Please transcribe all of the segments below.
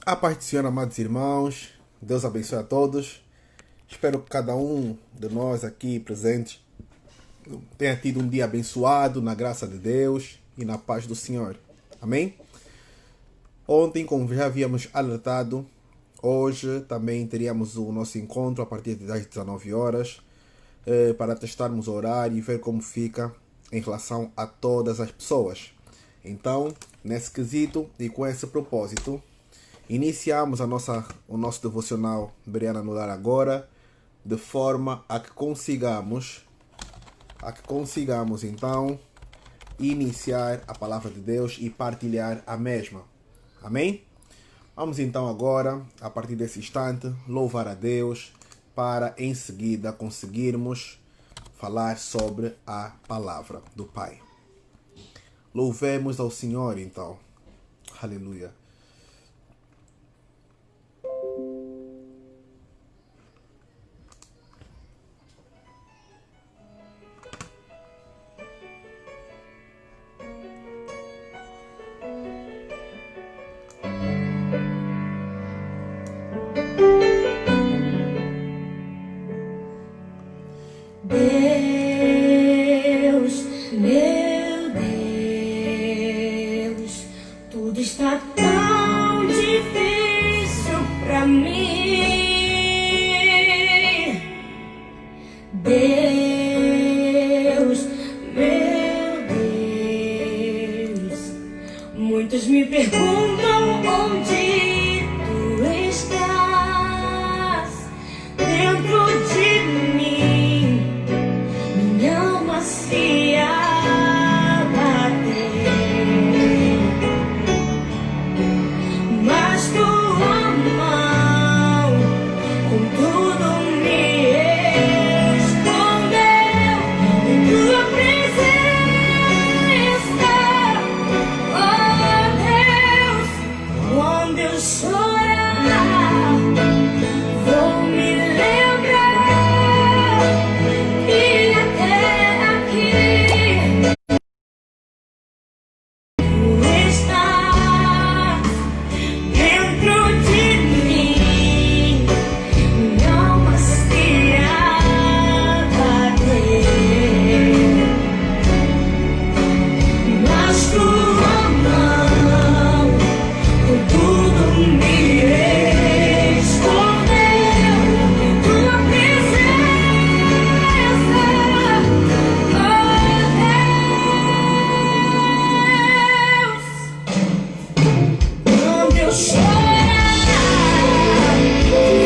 A paz do Senhor, amados irmãos, Deus abençoe a todos. Espero que cada um de nós aqui presentes tenha tido um dia abençoado na graça de Deus e na paz do Senhor. Amém? Ontem, como já havíamos alertado, hoje também teríamos o nosso encontro a partir das 19 horas para testarmos o horário e ver como fica em relação a todas as pessoas. Então, nesse quesito e com esse propósito, iniciamos o nosso devocional Bereana no Lar agora, de forma a que consigamos então iniciar a palavra de Deus e partilhar a mesma. Amém? Vamos então agora, a partir desse instante, louvar a Deus para em seguida conseguirmos falar sobre a palavra do Pai. Louvemos ao Senhor então. Aleluia. Deus, meu Deus, tudo está tão difícil pra mim. Deus, meu Deus, muitos me perguntam onde tu estás dentro de mim. Minha alma se abateu, mas tua mão contudo me escondeu em tua presença. Oh Deus, quando eu chorar, vou me lembrar que até aqui tu estás dentro de mim. Minha alma se abateu, mas tua mão contudo me escondeu em tua presença. Oh Deus, quando eu chorar,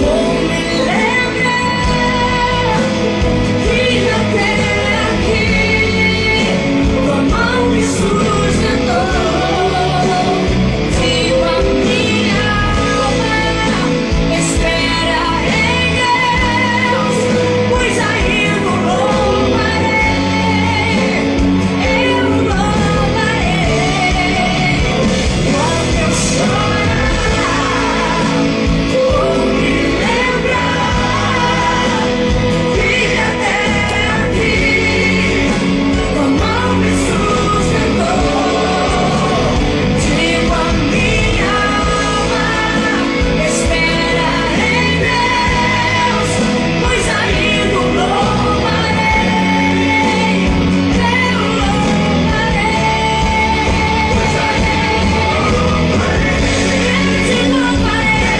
vou me lembrar que até aqui tua mão me sustentou. Digo a minha alma, espera em Deus, pois ainda o louvarei, eu o louvarei. Quando eu chorar, vou me lembrar que até aqui tua mão me sustentou. Digo a minha alma, espera em Deus, pois ainda o louvarei, eu o louvarei, pois ainda o louvarei, eu te louvarei,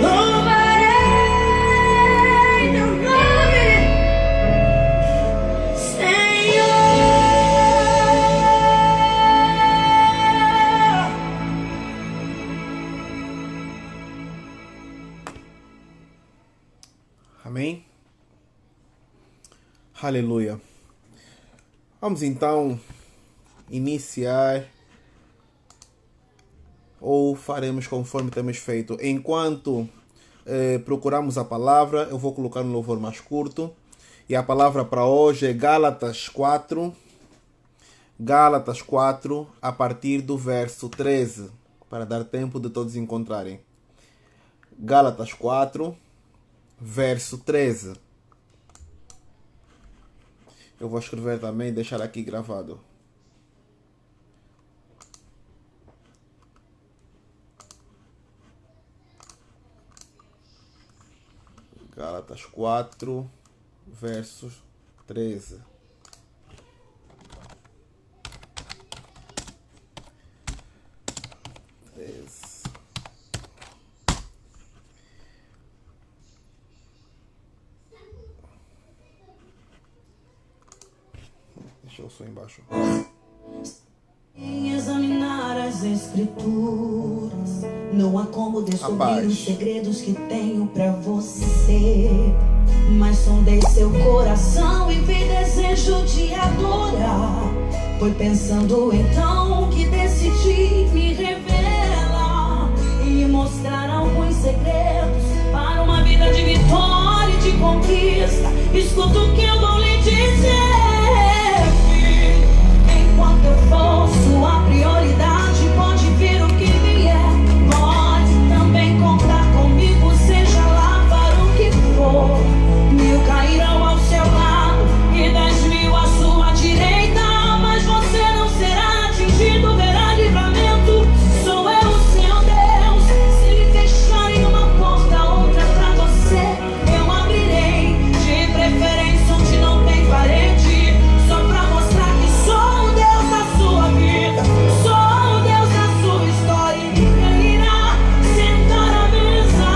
louvarei teu nome, Senhor. Amém? Aleluia. Vamos então iniciar ou faremos conforme temos feito? Enquanto procuramos a palavra, eu vou colocar um louvor mais curto. E a palavra para hoje é Gálatas 4. Gálatas 4, a partir do verso 13, para dar tempo de todos encontrarem. Gálatas 4, verso 13. Eu vou escrever também e deixar aqui gravado. Gálatas 4, versos 13. Deixa o som embaixo. Em examinar as escrituras, não há como descobrir Rapaz. os segredos que tenho pra você. Mas sondei seu coração e vi desejo de adorar. Foi pensando então que decidi me revelar e mostrar alguns segredos para uma vida de vitória e de conquista. Escuta o que eu vou lhe dizer. Enquanto eu for sua prioridade, pode vir o que vier. Pode também contar comigo, seja lá para o que for. 1000 cairão ao seu lado e 10.000 à sua direita, mas você não será atingido, verá livramento. Sou eu o seu Deus. Se lhe fecharem uma porta, outra pra você eu abrirei. De preferência onde não tem parede, só pra mostrar que sou o Deus da sua vida, sou o Deus da sua história. E ninguém irá sentar à mesa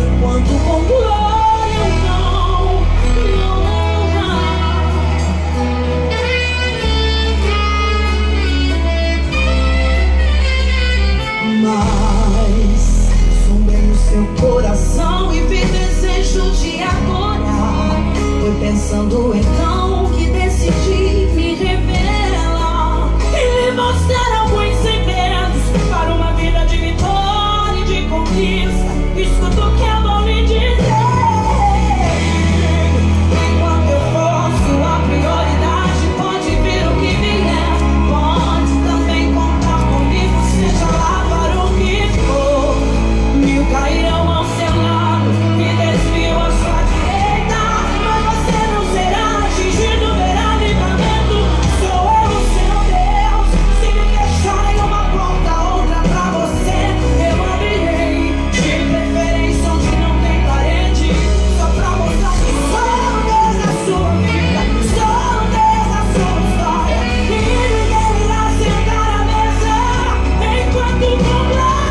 enquanto com glória eu não me honrar. Mas sondei o seu coração e vi desejo de adorar. Foi pensando então que decidi me revelar e lhe mostrar alguns segredos para uma vida de vitória e de conquista. Escuta o que eu vou lhe dizer. Enquanto eu for sua prioridade, pode vir o que vier. Pode também contar comigo, seja lá para o que for. 1000 cairão ao seu lado e 10.000 à sua direita, mas você não será atingido, verá livramento. Sou eu o seu Deus. Se me fecharem uma porta, outra pra você eu abrirei. De preferência onde não tem parede, só pra mostrar que sou o Deus da sua vida, sou o Deus da sua história. E ninguém irá sentar à mesa enquanto com glória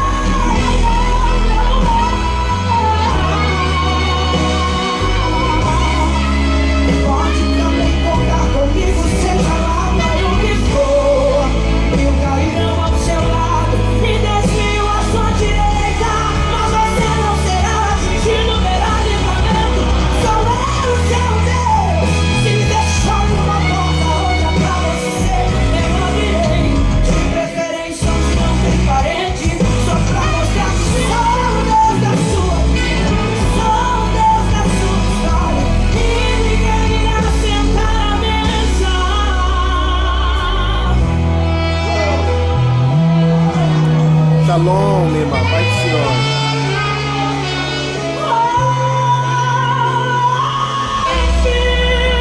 eu não pode também contar comigo, seja lá para o que for. 1000 cairão ao seu lado e 10.000 à sua direita, mas você não será atingido, verá livramento. Sou eu o seu Deus. Se me deixar uma porta, outra pra você eu abrirei. De preferência onde não tem parede, só pra mostrar que sou o Deus da sua vida, sou o Deus da sua história. E ninguém irá sentar à mesa. Shalom, minha irmã. Pai do Senhor. Filho,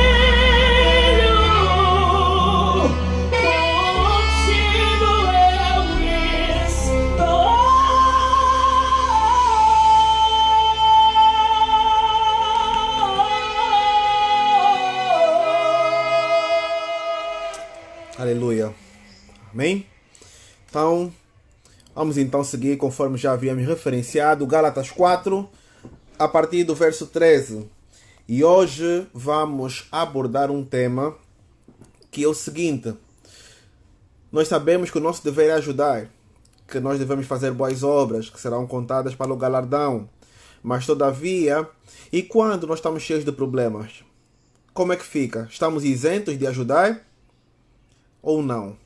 contigo eu estou. Aleluia. Amém? Então, vamos então seguir conforme já havíamos referenciado. Gálatas 4, a partir do verso 13. E hoje vamos abordar um tema que é o seguinte. Nós sabemos que o nosso dever é ajudar, que nós devemos fazer boas obras, que serão contadas para o galardão. Mas todavia, e quando nós estamos cheios de problemas? Como é que fica? Estamos isentos de ajudar ou não?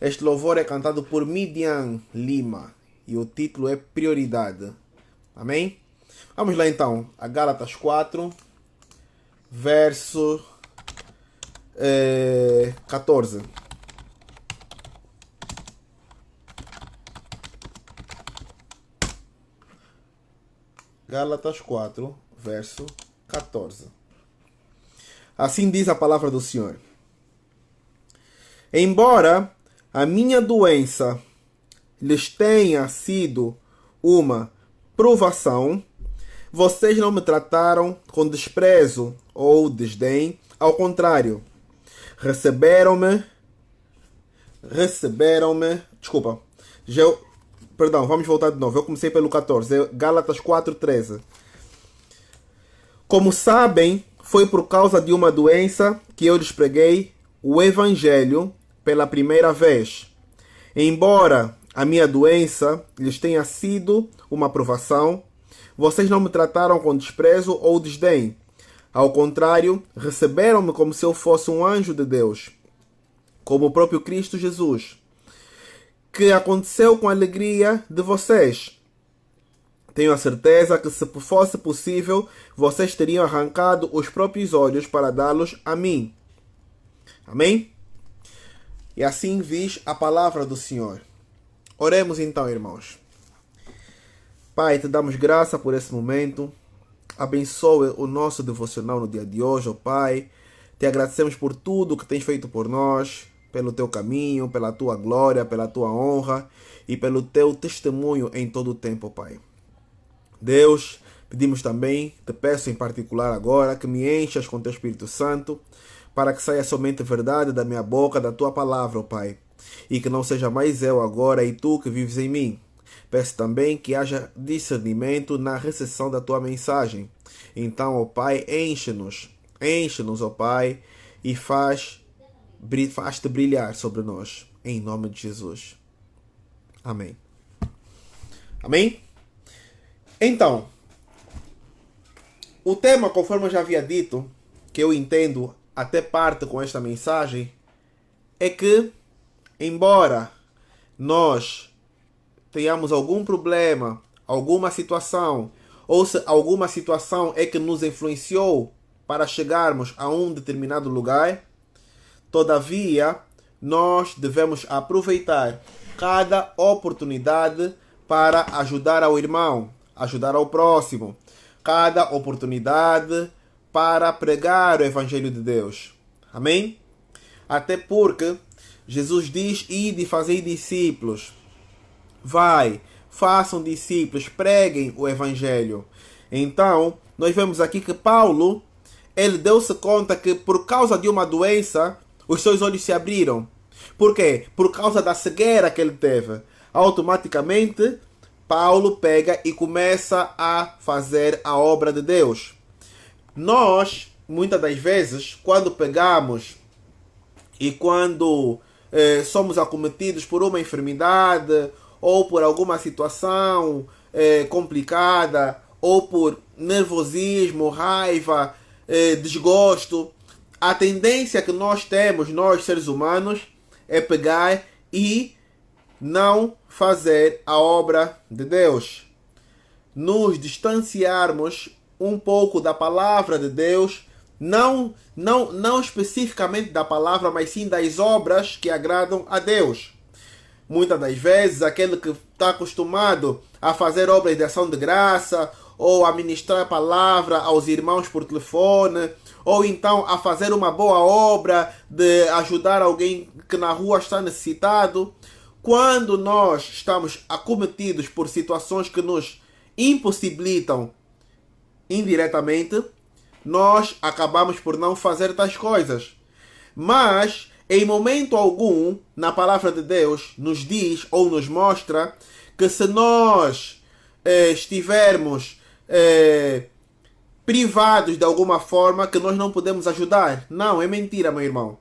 Este louvor é cantado por Midian Lima E o título é Prioridade. Amém? Vamos lá então, a Gálatas 4, verso 14. Gálatas 4, verso 14. Assim diz a palavra do Senhor. Embora a minha doença lhes tenha sido uma provação, vocês não me trataram com desprezo ou desdém. Ao contrário, receberam-me. Desculpa. Perdão, vamos voltar de novo. Eu comecei pelo 14. Gálatas 4:13. Como sabem, foi por causa de uma doença que eu lhes preguei o Evangelho pela primeira vez. Embora a minha doença lhes tenha sido uma provação, vocês não me trataram com desprezo ou desdém. Ao contrário, receberam-me como se eu fosse um anjo de Deus, como o próprio Cristo Jesus. Que aconteceu com a alegria de vocês. Tenho a certeza que, se fosse possível, vocês teriam arrancado os próprios olhos para dá-los a mim. Amém? E assim diz a palavra do Senhor. Oremos então, irmãos. Pai, te damos graça por esse momento. Abençoe o nosso devocional no dia de hoje, ó Pai. Te agradecemos por tudo que tens feito por nós, pelo teu caminho, pela tua glória, pela tua honra e pelo teu testemunho em todo o tempo, Pai. Deus, pedimos também, te peço em particular agora, que me enchas com teu Espírito Santo, para que saia somente verdade da minha boca, da tua palavra, ó Pai, e que não seja mais eu agora e tu que vives em mim. Peço também que haja discernimento na recepção da tua mensagem. Então, ó Pai, enche-nos, ó Pai, e faz-te brilhar sobre nós, em nome de Jesus. Amém. Amém? Então, o tema, conforme eu já havia dito, que eu entendo até parte com esta mensagem, é que, embora nós tenhamos algum problema, alguma situação, ou se alguma situação é que nos influenciou para chegarmos a um determinado lugar, todavia, nós devemos aproveitar cada oportunidade para ajudar ao irmão, ajudar ao próximo, cada oportunidade para pregar o Evangelho de Deus. Amém? Até porque Jesus diz: ide e fazei discípulos. Vai, façam discípulos, preguem o Evangelho. Então, nós vemos aqui que Paulo, ele deu-se conta que por causa de uma doença, os seus olhos se abriram. Por quê? Por causa da cegueira que ele teve. Automaticamente, Paulo pega e começa a fazer a obra de Deus. Nós, muitas das vezes, quando pegamos e quando somos acometidos por uma enfermidade ou por alguma situação complicada, ou por nervosismo, raiva, desgosto, a tendência que nós temos, nós seres humanos, é pegar e não fazer a obra de Deus. Nos distanciarmos um pouco da palavra de Deus, não especificamente da palavra, mas sim das obras que agradam a Deus. Muitas das vezes, aquele que está acostumado a fazer obras de ação de graça, ou a ministrar a palavra aos irmãos por telefone, ou então a fazer uma boa obra de ajudar alguém que na rua está necessitado, quando nós estamos acometidos por situações que nos impossibilitam indiretamente, nós acabamos por não fazer tais coisas. Mas, em momento algum, na palavra de Deus, nos diz ou nos mostra que se nós estivermos privados de alguma forma, que nós não podemos ajudar. Não, é mentira, meu irmão.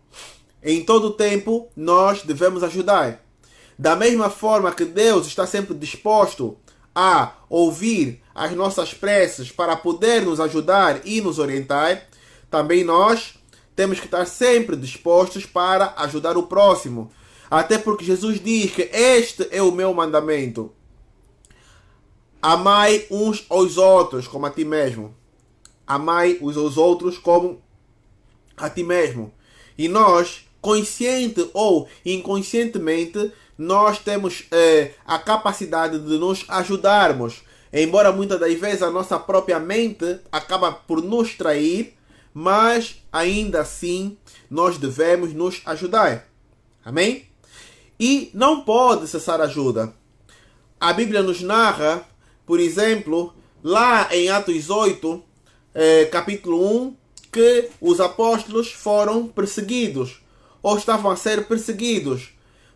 Em todo tempo, nós devemos ajudar. Da mesma forma que Deus está sempre disposto a ouvir as nossas preces para poder nos ajudar e nos orientar, também nós temos que estar sempre dispostos para ajudar o próximo. Até porque Jesus diz que este é o meu mandamento. amai uns aos outros como a ti mesmo. Amai uns aos outros como a ti mesmo. E nós, consciente ou inconscientemente, nós temos a capacidade de nos ajudarmos. Embora muitas das vezes a nossa própria mente acaba por nos trair, mas ainda assim nós devemos nos ajudar. Amém? E não pode cessar a ajuda. A Bíblia nos narra, por exemplo, lá em Atos 8, capítulo 1, que os apóstolos foram perseguidos, ou estavam a ser perseguidos.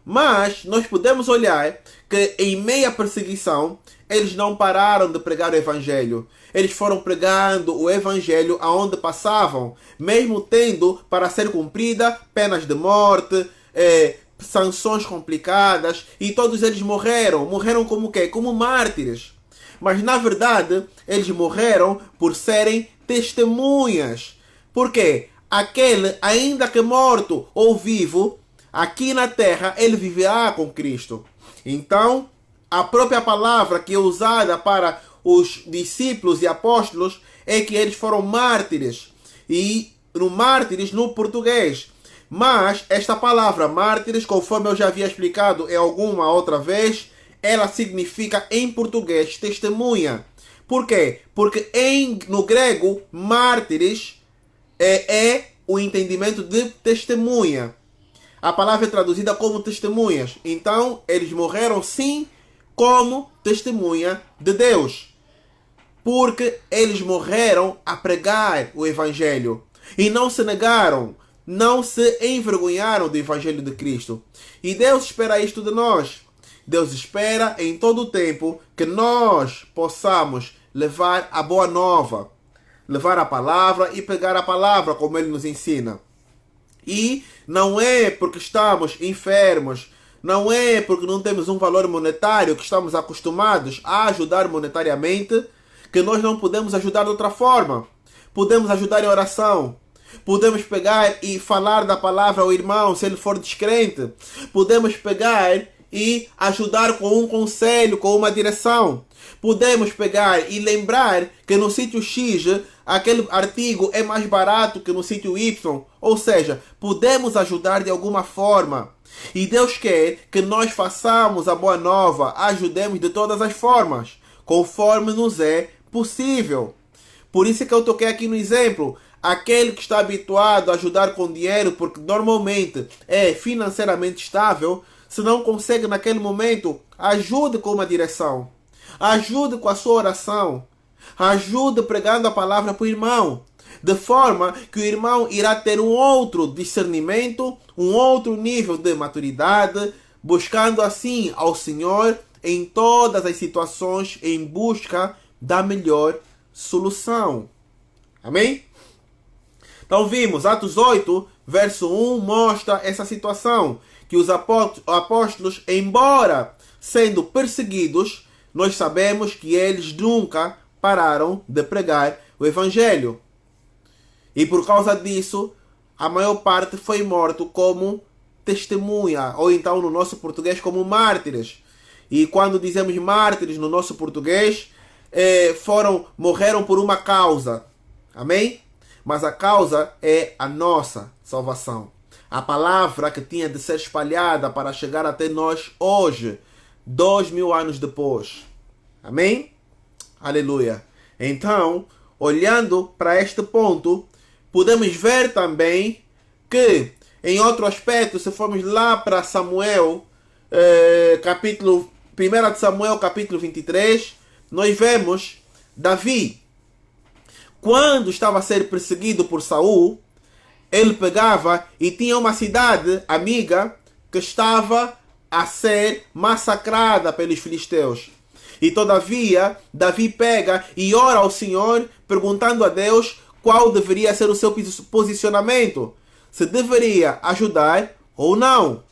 Mas nós podemos olhar que em meia perseguição, eles não pararam de pregar o Evangelho. Eles foram pregando o Evangelho aonde passavam, mesmo tendo para ser cumprida penas de morte, sanções complicadas, e todos eles morreram. Morreram como o quê? Como mártires. Mas na verdade, eles morreram por serem testemunhas. Por quê? Aquele, ainda que morto ou vivo, aqui na terra, ele viverá com Cristo. Então, a própria palavra que é usada para os discípulos e apóstolos é que eles foram mártires. E mártires no português. Mas esta palavra mártires, conforme eu já havia explicado em alguma outra vez, ela significa em português testemunha. Por quê? Porque no grego, mártires é o entendimento de testemunha. A palavra é traduzida como testemunhas. Então, eles morreram sim como testemunha de Deus. Porque eles morreram a pregar o Evangelho. E não se negaram, não se envergonharam do Evangelho de Cristo. E Deus espera isto de nós. Deus espera em todo o tempo que nós possamos levar a boa nova. Levar a palavra e pregar a palavra como Ele nos ensina. E não é porque estamos enfermos, não é porque não temos um valor monetário que estamos acostumados a ajudar monetariamente, que nós não podemos ajudar de outra forma. Podemos ajudar em oração. Podemos pegar e falar da palavra ao irmão, se ele for descrente. Podemos pegar e ajudar com um conselho, com uma direção. Podemos pegar e lembrar que no sítio X aquele artigo é mais barato que no sítio Y. Ou seja, podemos ajudar de alguma forma. E Deus quer que nós façamos a boa nova, ajudemos de todas as formas, conforme nos é possível. Por isso é que eu toquei aqui no exemplo. Aquele que está habituado a ajudar com dinheiro, porque normalmente é financeiramente estável, se não consegue naquele momento, ajude com uma direção. Ajude com a sua oração. Ajude pregando a palavra para o irmão. De forma que o irmão irá ter um outro discernimento, um outro nível de maturidade, buscando assim ao Senhor em todas as situações, em busca da melhor solução. Amém? Então vimos, Atos 8, verso 1, mostra essa situação. Que os apóstolos, embora sendo perseguidos, nós sabemos que eles nunca pararam de pregar o Evangelho. E por causa disso, a maior parte foi morto como testemunha, ou então no nosso português como mártires. E quando dizemos mártires no nosso português, morreram por uma causa. Amém? Mas a causa é a nossa salvação. A palavra que tinha de ser espalhada para chegar até nós hoje, 2000 anos depois. Amém? Aleluia. Então, olhando para este ponto, podemos ver também que, em outro aspecto, se formos lá para Samuel, 1 Samuel capítulo 23, nós vemos Davi. Quando estava a ser perseguido por Saul, ele pegava e tinha uma cidade amiga que estava a ser massacrada pelos filisteus. E todavia, Davi pega e ora ao Senhor, perguntando a Deus qual deveria ser o seu posicionamento. Se deveria ajudar ou não.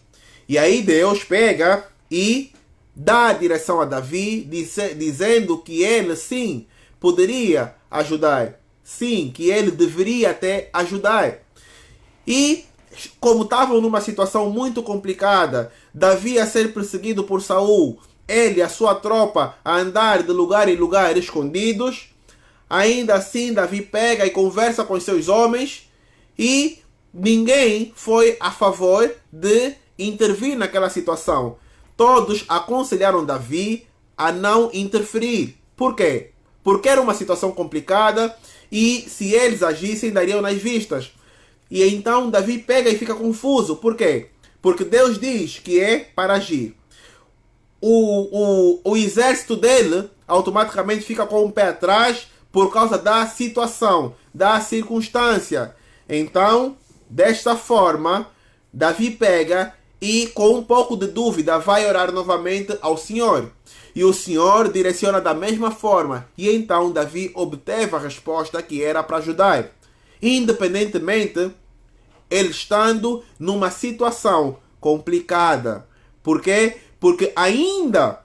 E aí Deus pega e dá a direção a Davi, dizendo que ele sim poderia ajudar. Sim, que ele deveria até ajudar. E como estavam numa situação muito complicada, Davi a ser perseguido por Saul, ele e a sua tropa a andar de lugar em lugar escondidos. Ainda assim, Davi pega e conversa com os seus homens e ninguém foi a favor de intervir naquela situação. Todos aconselharam Davi a não interferir. Por quê? Porque era uma situação complicada e se eles agissem, dariam nas vistas. E então Davi pega e fica confuso. Por quê? Porque Deus diz que é para agir. O exército dele automaticamente fica com o pé atrás por causa da situação, da circunstância. Então, desta forma, Davi pega e com um pouco de dúvida vai orar novamente ao Senhor. E o Senhor direciona da mesma forma. E então Davi obteve a resposta que era para ajudar. Independentemente, ele estando numa situação complicada. Por quê? Porque ainda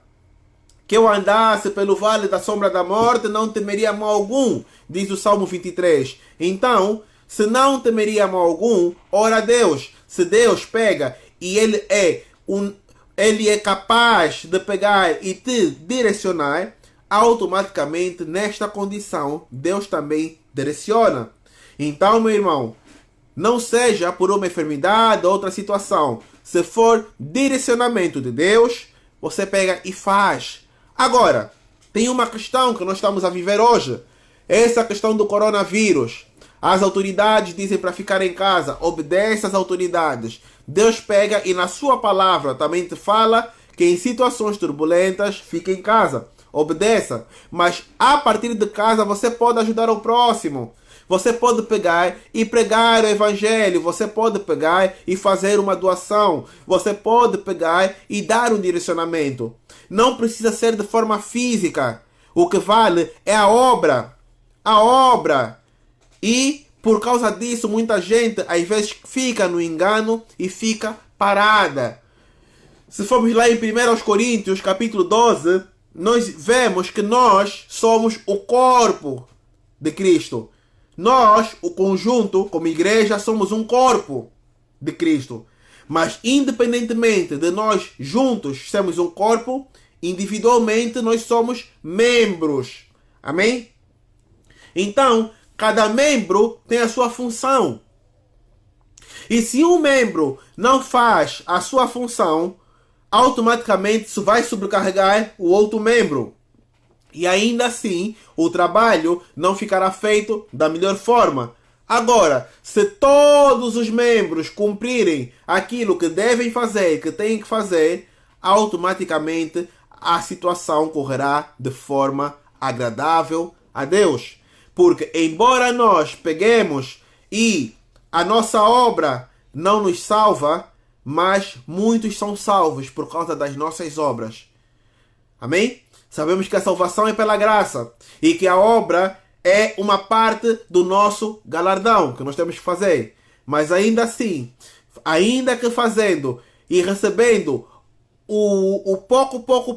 que eu andasse pelo vale da sombra da morte, não temeria mal algum, diz o Salmo 23. Então, se não temeria mal algum, ora a Deus. Se Deus pega e Ele é capaz de pegar e te direcionar, automaticamente, nesta condição, Deus também direciona. Então, meu irmão, não seja por uma enfermidade ou outra situação. Se for direcionamento de Deus, você pega e faz. Agora, tem uma questão que nós estamos a viver hoje. Essa questão do coronavírus. As autoridades dizem para ficar em casa. Obedece às autoridades. Deus pega e na sua palavra também te fala que em situações turbulentas, fique em casa. Obedeça. Mas a partir de casa você pode ajudar o próximo. Você pode pegar e pregar o evangelho. Você pode pegar e fazer uma doação. Você pode pegar e dar um direcionamento. Não precisa ser de forma física. O que vale é a obra. A obra. E por causa disso, muita gente às vezes fica no engano e fica parada. Se formos lá em 1 Coríntios, capítulo 12, nós vemos que nós somos o corpo de Cristo. Nós, o conjunto, como igreja, somos um corpo de Cristo. Mas independentemente de nós juntos sermos um corpo, individualmente nós somos membros. Amém? Então, cada membro tem a sua função. E se um membro não faz a sua função, automaticamente isso vai sobrecarregar o outro membro. E ainda assim, o trabalho não ficará feito da melhor forma. Agora, se todos os membros cumprirem aquilo que devem fazer, que têm que fazer, automaticamente a situação correrá de forma agradável a Deus. Porque embora nós peguemos e a nossa obra não nos salva, mas muitos são salvos por causa das nossas obras. Amém? Sabemos que a salvação é pela graça e que a obra é uma parte do nosso galardão que nós temos que fazer. Mas ainda assim, ainda que fazendo e recebendo o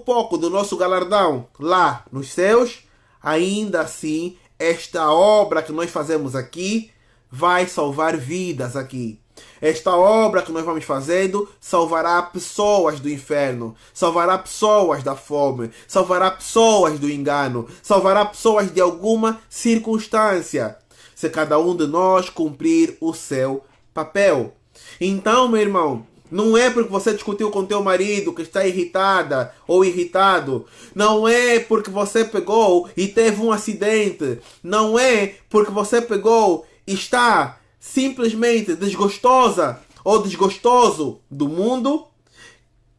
pouco do nosso galardão lá nos céus, ainda assim, esta obra que nós fazemos aqui vai salvar vidas aqui. Esta obra que nós vamos fazendo salvará pessoas do inferno, salvará pessoas da fome, salvará pessoas do engano, salvará pessoas de alguma circunstância, se cada um de nós cumprir o seu papel. Então, meu irmão, não é porque você discutiu com teu marido que está irritada ou irritado. Não é porque você pegou e teve um acidente. Não é porque você pegou e está simplesmente desgostosa ou desgostoso do mundo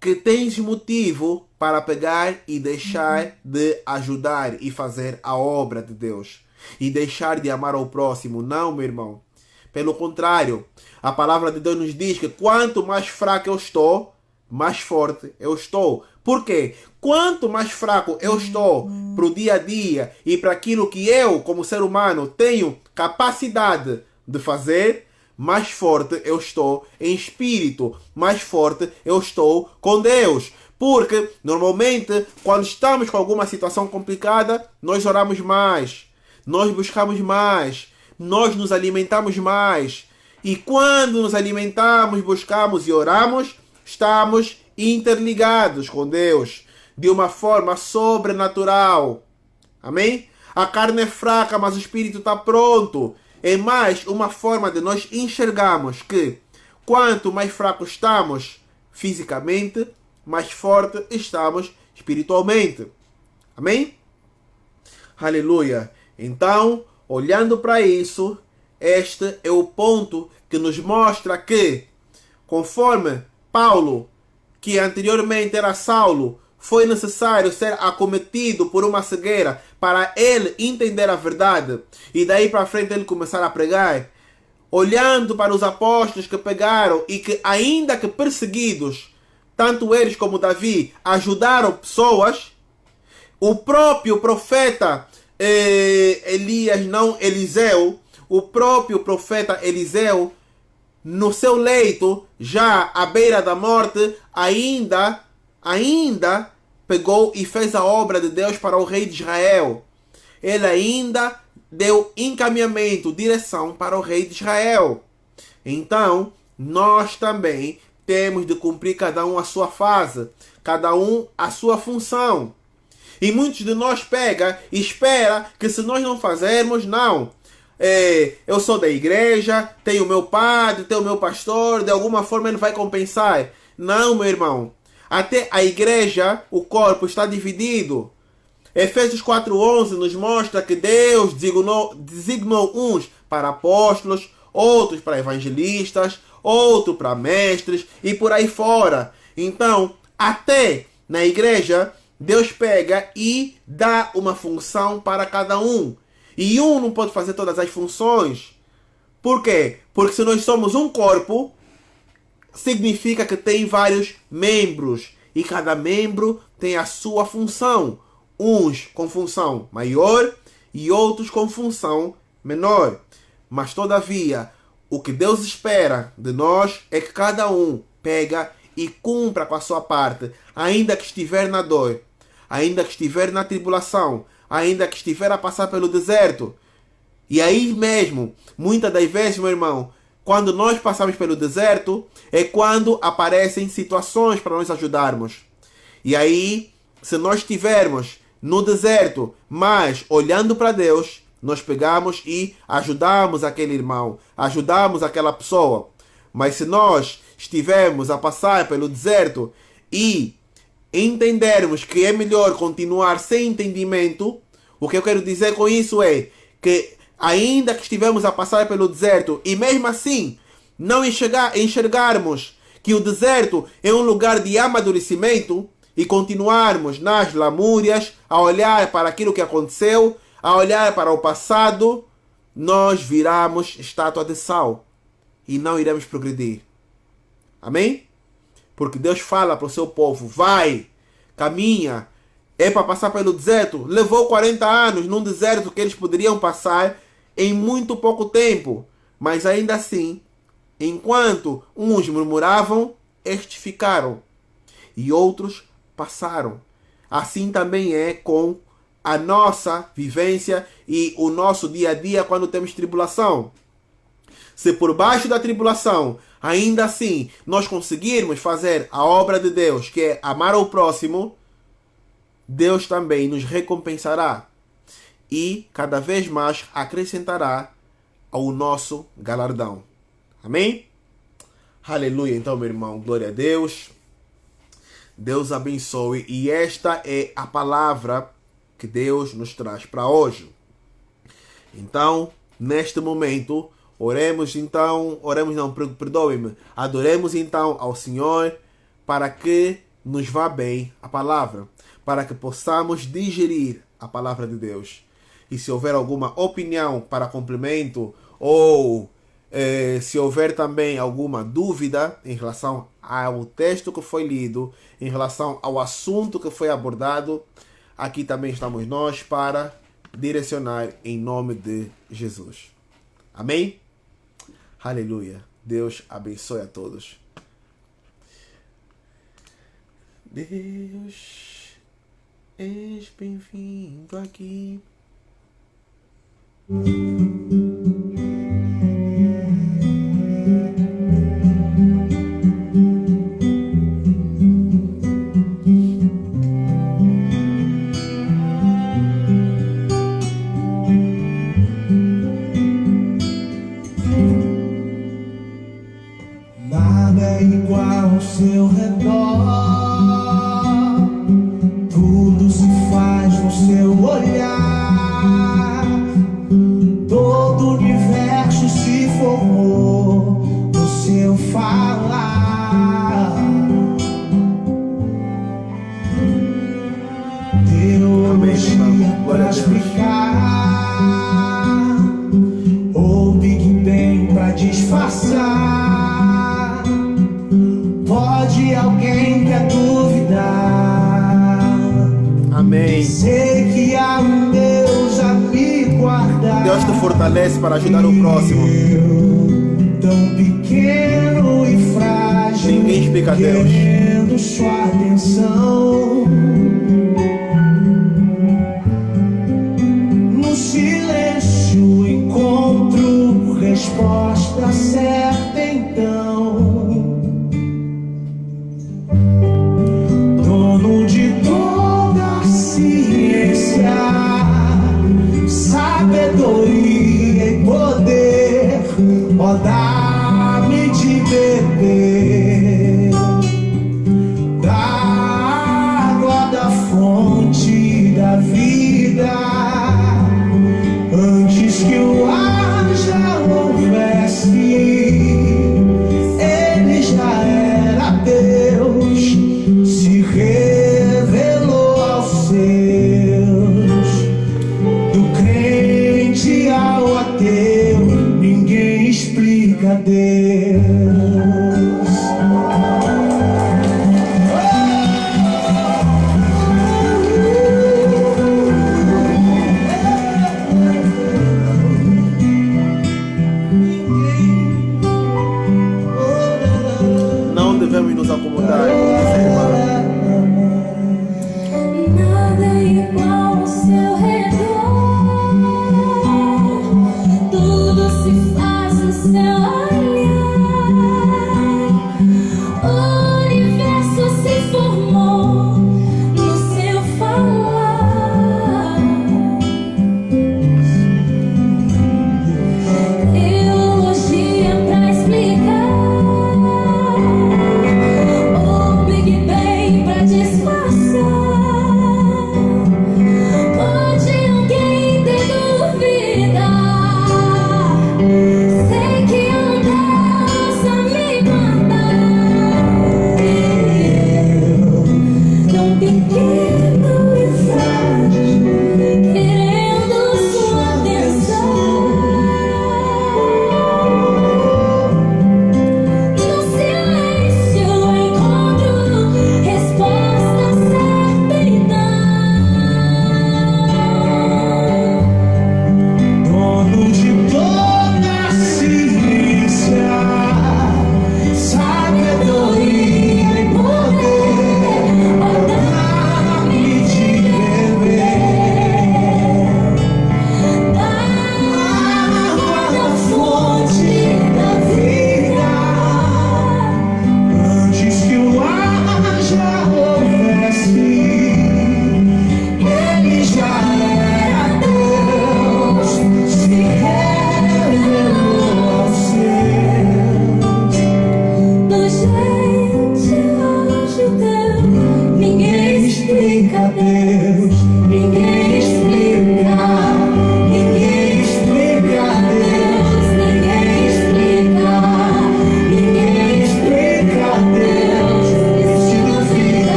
que tens motivo para pegar e deixar de ajudar e fazer a obra de Deus. E deixar de amar ao próximo. Não, meu irmão. Pelo contrário, a palavra de Deus nos diz que quanto mais fraco eu estou, mais forte eu estou. Por quê? Quanto mais fraco eu estou para o dia a dia e para aquilo que eu, como ser humano, tenho capacidade de fazer, mais forte eu estou em espírito, mais forte eu estou com Deus. Porque, normalmente, quando estamos com alguma situação complicada, nós oramos mais, nós buscamos mais, nós nos alimentamos mais. E quando nos alimentamos, buscamos e oramos, estamos interligados com Deus. de uma forma sobrenatural. Amém? A carne é fraca, mas o espírito está pronto. É mais uma forma de nós enxergarmos que quanto mais fracos estamos fisicamente, mais forte estamos espiritualmente. Amém? Aleluia. Então, olhando para isso, este é o ponto que nos mostra que, conforme Paulo, que anteriormente era Saulo, foi necessário ser acometido por uma cegueira para ele entender a verdade e daí para frente ele começar a pregar, olhando para os apóstolos que pegaram e que, ainda que perseguidos, tanto eles como Davi ajudaram pessoas, o próprio profeta Elias, não Eliseu, o próprio profeta Eliseu, no seu leito, já à beira da morte, ainda pegou e fez a obra de Deus para o rei de Israel. Ele ainda deu encaminhamento, direção para o rei de Israel. Então, nós também temos de cumprir cada um a sua fase, cada um a sua função. E muitos de nós pega e espera que se nós não fazermos, não. Eu sou da igreja, tenho o meu padre, tenho o meu pastor, de alguma forma ele vai compensar. Não, meu irmão. Até a igreja, o corpo está dividido. Efésios 4:11 nos mostra que Deus designou uns para apóstolos, outros para evangelistas, outros para mestres e por aí fora. Então, até na igreja, Deus pega e dá uma função para cada um. E um não pode fazer todas as funções. Por quê? Porque se nós somos um corpo, significa que tem vários membros. E cada membro tem a sua função. Uns com função maior e outros com função menor. Mas todavia, o que Deus espera de nós é que cada um pega e cumpra com a sua parte. Ainda que estiver na dor, ainda que estiver na tribulação, ainda que estiver a passar pelo deserto. E aí mesmo, muitas das vezes, meu irmão, quando nós passamos pelo deserto, é quando aparecem situações para nós ajudarmos. E aí, se nós estivermos no deserto, mas olhando para Deus, nós pegamos e ajudamos aquele irmão, ajudamos aquela pessoa. Mas se nós estivermos a passar pelo deserto e entendermos que é melhor continuar sem entendimento, o que eu quero dizer com isso é que ainda que estivemos a passar pelo deserto e mesmo assim não enxergarmos que o deserto é um lugar de amadurecimento e continuarmos nas lamúrias, a olhar para aquilo que aconteceu, a olhar para o passado, nós viramos estátua de sal e não iremos progredir. Amém? Porque Deus fala para o seu povo, vai, caminha, é para passar pelo deserto. Levou 40 anos num deserto que eles poderiam passar em muito pouco tempo. Mas ainda assim, enquanto uns murmuravam, estes ficaram. E outros passaram. Assim também é com a nossa vivência e o nosso dia a dia quando temos tribulação. Se por baixo da tribulação, ainda assim, nós conseguirmos fazer a obra de Deus, que é amar ao próximo, Deus também nos recompensará e cada vez mais acrescentará ao nosso galardão. Amém? Aleluia. Então, meu irmão, glória a Deus. Deus abençoe. E esta é a palavra que Deus nos traz para hoje. Então, neste momento, perdoe-me, adoremos então ao Senhor para que nos vá bem a palavra, para que possamos digerir a palavra de Deus. E se houver alguma opinião para complemento ou se houver também alguma dúvida em relação ao texto que foi lido, em relação ao assunto que foi abordado, aqui também estamos nós para direcionar em nome de Jesus. Amém? Aleluia. Deus abençoe a todos. Deus, és bem-vindo aqui. no seu olhar. Todo o universo se formou no seu falar. Teologia pra explicar, ou Big Bang pra disfarçar. Pode alguém quer duvidar? Amém. Sei que há um Deus a me guardar. Deus te fortalece para ajudar o próximo. Tão pequeno e frágil, Ninguém explica Deus. querendo sua atenção. No silêncio encontro resposta certa então. Dono de toda a ciência, sabedoria e poder, ó, dá-me de beber da água da fonte da vida, antes que o ar já houvesse, ele já era Deus, se revelou aos seus. Do crente ao ateu, ninguém explica Deus.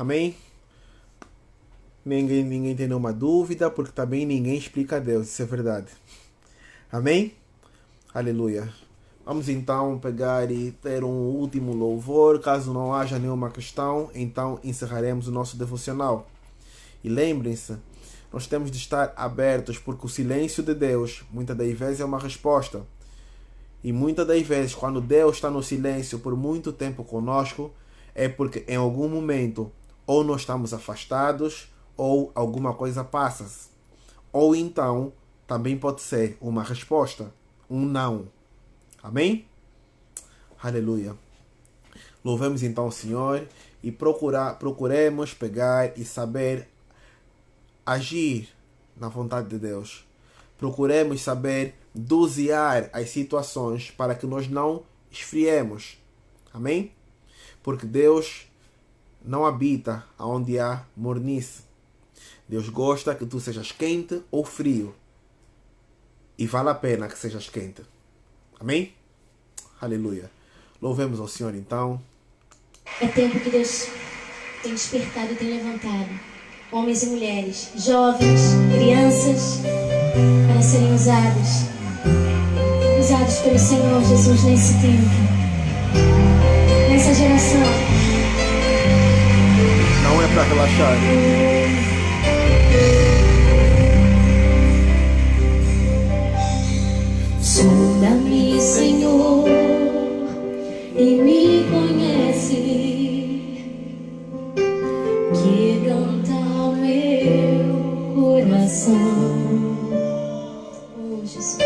Amém? Ninguém tem nenhuma dúvida, porque também ninguém explica a Deus, isso é verdade. Amém? Aleluia. Vamos então pegar e ter um último louvor. Caso não haja nenhuma questão, então encerraremos o nosso devocional. E lembrem-se, nós temos de estar abertos, porque o silêncio de Deus muitas das vezes é uma resposta. E muitas das vezes, quando Deus está no silêncio por muito tempo conosco, é porque em algum momento ou nós estamos afastados ou alguma coisa passa. Ou então também pode ser uma resposta, um não. Amém? Aleluia. Louvemos então o Senhor e procuremos pegar e saber agir na vontade de Deus. Procuremos saber dosear as situações para que nós não esfriemos. Amém? Porque Deus não habita onde há mornice. Deus gosta que tu sejas quente ou frio. E vale a pena que sejas quente. Amém? Aleluia. Louvemos ao Senhor então. É tempo que Deus tem despertado e tem levantado homens e mulheres, jovens, crianças, para serem usados pelo Senhor Jesus nesse tempo, nessa geração. Não é para relaxar. Sonda-me, Senhor, e me conhece. Quebranta o meu coração. Oh, Jesus.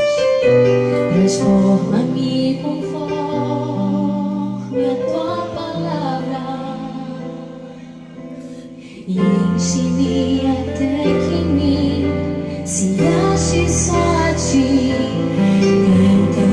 Transforma-me conforme a tua palavra e enche-me até que em mim se ache só a ti. Então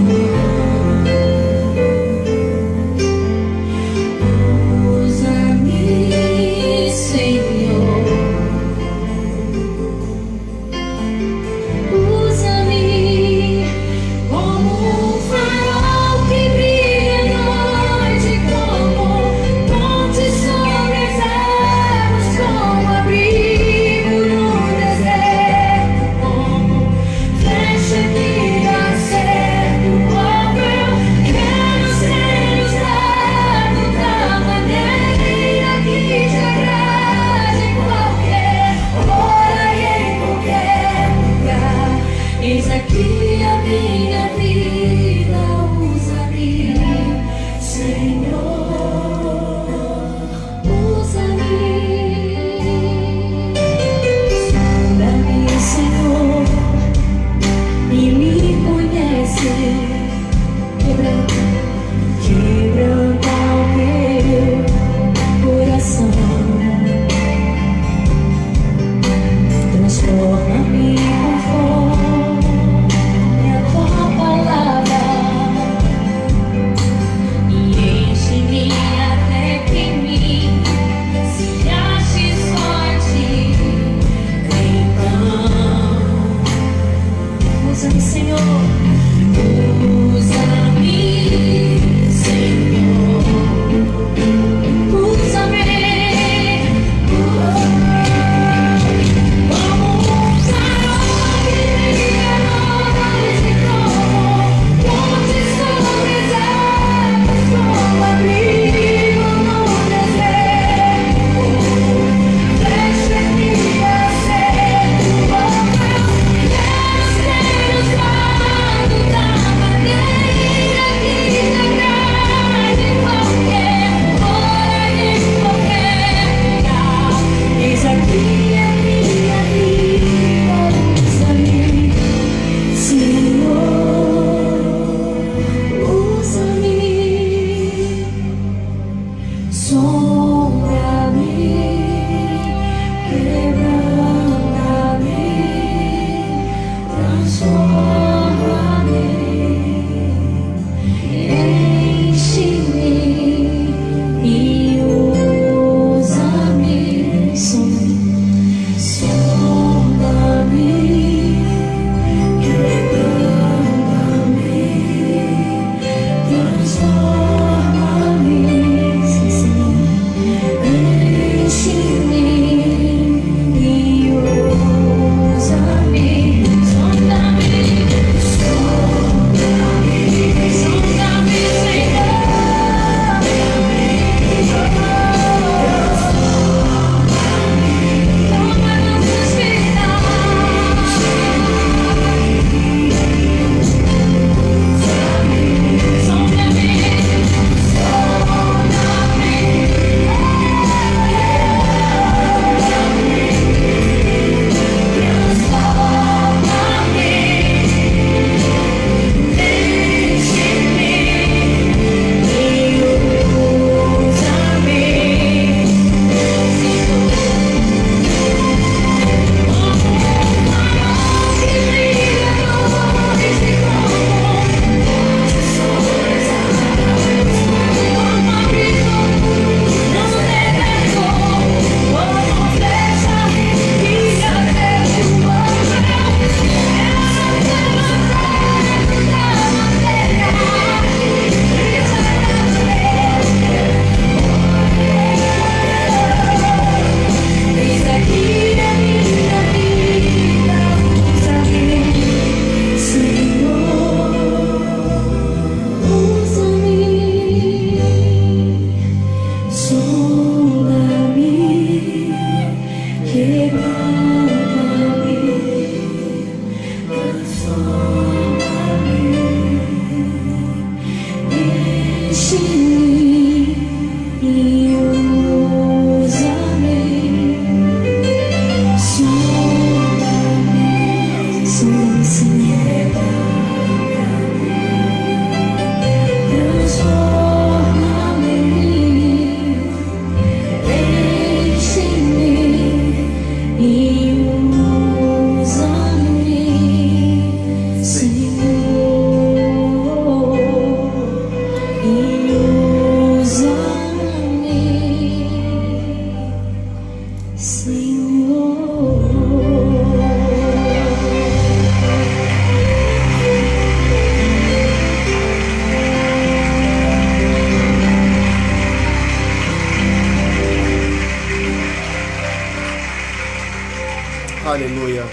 Aleluia.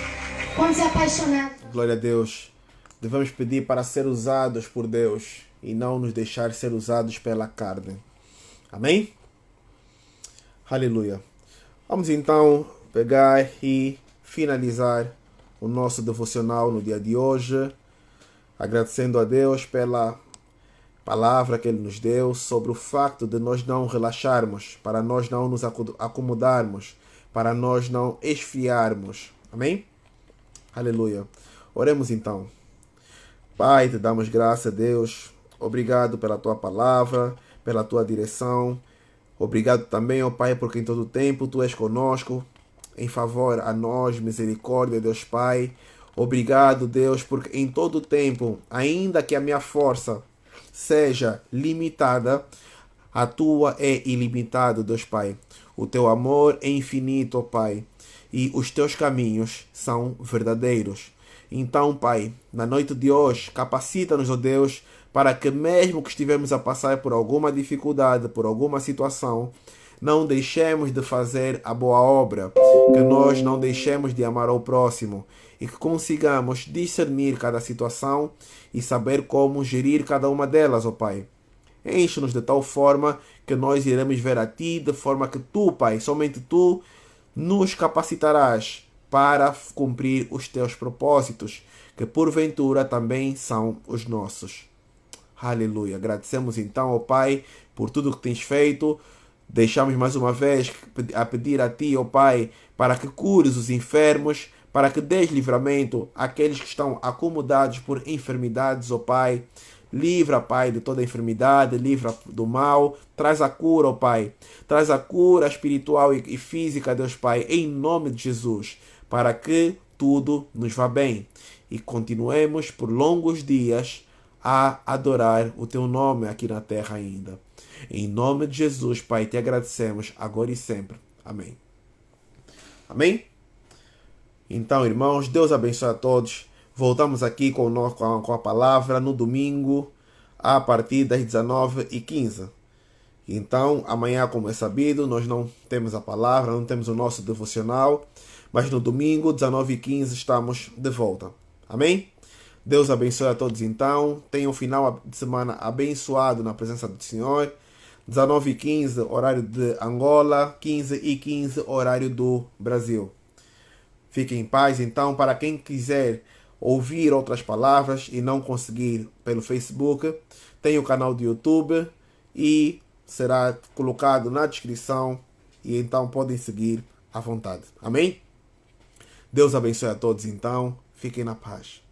Quantos é apaixonado? Glória a Deus. Devemos pedir para ser usados por Deus e não nos deixar ser usados pela carne. Amém? Aleluia. Vamos então pegar e finalizar o nosso devocional no dia de hoje, agradecendo a Deus pela palavra que Ele nos deu sobre o facto de nós não relaxarmos, para nós não nos acomodarmos, para nós não esfriarmos. Amém? Aleluia. Oremos então. Pai, te damos graça, Deus. Obrigado pela tua palavra, pela tua direção. Obrigado também, ó Pai, porque em todo tempo tu és conosco, em favor a nós, misericórdia, Deus Pai. Obrigado, Deus, porque em todo tempo, ainda que a minha força seja limitada, a tua é ilimitada, Deus Pai. O teu amor é infinito, ó Pai, e os teus caminhos são verdadeiros. Então, Pai, na noite de hoje, capacita-nos, ó Deus, para que mesmo que estivermos a passar por alguma dificuldade, por alguma situação, não deixemos de fazer a boa obra, que nós não deixemos de amar ao próximo e que consigamos discernir cada situação e saber como gerir cada uma delas, ó Pai. Enche-nos de tal forma que nós iremos ver a Ti, de forma que Tu, Pai, somente Tu, nos capacitarás para cumprir os Teus propósitos, que porventura também são os nossos. Aleluia. Agradecemos então, ó Pai, por tudo que tens feito. Deixamos mais uma vez a pedir a Ti, ó Pai, para que cures os enfermos, para que dês livramento àqueles que estão acomodados por enfermidades, ó Pai. Livra, Pai, de toda enfermidade, livra do mal. Traz a cura, ó Pai. Traz a cura espiritual e física, Deus Pai, em nome de Jesus, para que tudo nos vá bem e continuemos por longos dias a adorar o Teu nome aqui na terra ainda. Em nome de Jesus, Pai, te agradecemos agora e sempre. Amém. Amém? Então, irmãos, Deus abençoe a todos. Voltamos aqui com a palavra no domingo, a partir das 19h15. Então, amanhã, como é sabido, nós não temos a palavra, não temos o nosso devocional, mas no domingo, 19h15, estamos de volta. Amém? Deus abençoe a todos então. Tenham um final de semana abençoado na presença do Senhor. 19h15, horário de Angola. 15h15, horário do Brasil. Fiquem em paz então. Para quem quiser ouvir outras palavras e não conseguir pelo Facebook, tem o canal do YouTube e será colocado na descrição. E então podem seguir à vontade. Amém? Deus abençoe a todos então. Fiquem na paz.